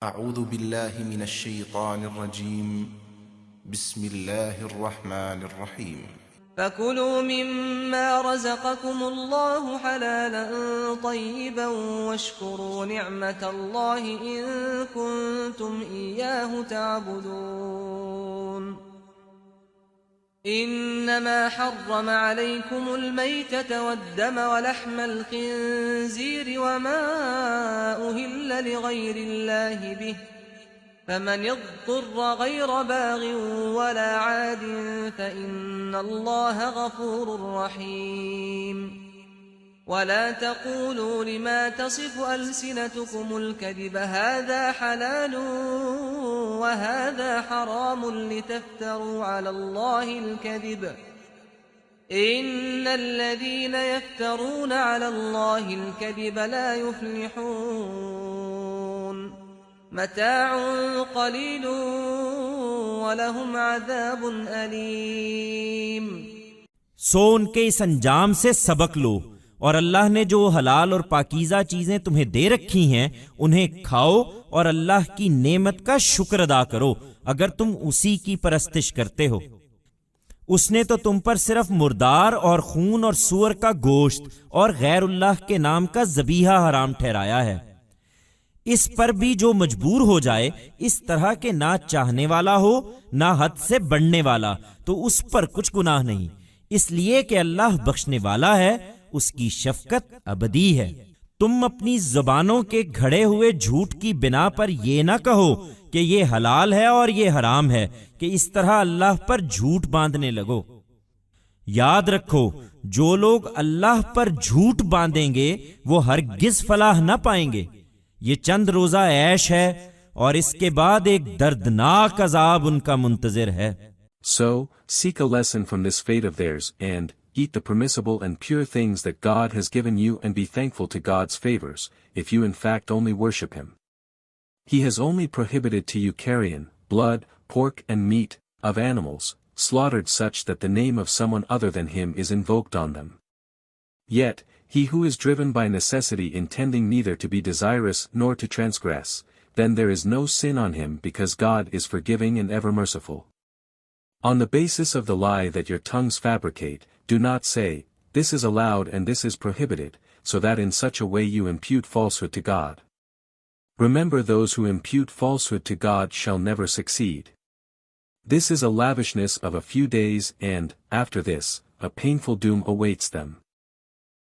أعوذ بالله من الشيطان الرجيم. بسم الله الرحمن الرحيم. فكلوا مما رزقكم الله حلالا طيبا واشكروا نعمة الله إن كنتم إياه تعبدون. إنما حرم عليكم الميتة والدم ولحم الخنزير وما أهل لغير الله به، فمن اضطر غير باغ ولا عاد فإن الله غفور رحيم. ولا تقولوا لما تصف ألسنتكم الكذب هذا حلال وهذا حرام لتفتروا على الله الكذب، إن الذين يفترون على الله الكذب لا يفلحون. متاع قليل ولهم عذاب أليم۔ سو ان کے اس انجام سے سبق لو، اور اللہ نے جو حلال اور پاکیزہ چیزیں تمہیں دے رکھی ہیں انہیں کھاؤ اور اللہ کی نعمت کا شکر ادا کرو اگر تم اسی کی پرستش کرتے ہو۔ اس نے تو تم پر صرف مردار اور خون اور سور کا گوشت اور غیر اللہ کے نام کا ذبیحہ حرام ٹھہرایا ہے۔ اس پر بھی جو مجبور ہو جائے، اس طرح کے نہ چاہنے والا ہو نہ حد سے بڑھنے والا، تو اس پر کچھ گناہ نہیں، اس لیے کہ اللہ بخشنے والا ہے، اس کی شفقت ابدی ہے۔ تم اپنی زبانوں کے گھڑے ہوئے جھوٹ کی بنا پر یہ نہ کہو کہ یہ حلال ہے اور یہ حرام ہے، کہ اس طرح اللہ پر جھوٹ باندھنے لگو۔ یاد رکھو، جو لوگ اللہ پر جھوٹ باندھیں گے وہ ہرگز فلاح نہ پائیں گے۔ یہ چند روزہ عیش ہے اور اس کے بعد ایک دردناک عذاب ان کا منتظر ہے۔ So, seek a lesson from this fate of theirs, and eat the permissible and pure things that God has given you, and be thankful to God's favors, if you in fact only worship Him. He has only prohibited to you carrion, blood, pork and meat, of animals, slaughtered such that the name of someone other than Him is invoked on them. Yet, he who is driven by necessity intending neither to be desirous nor to transgress, then there is no sin on him because God is forgiving and ever merciful. On the basis of the lie that your tongues fabricate, do not say, this is allowed and this is prohibited, so that in such a way you impute falsehood to God. Remember, those who impute falsehood to God shall never succeed. This is a lavishness of a few days, and, after this, a painful doom awaits them.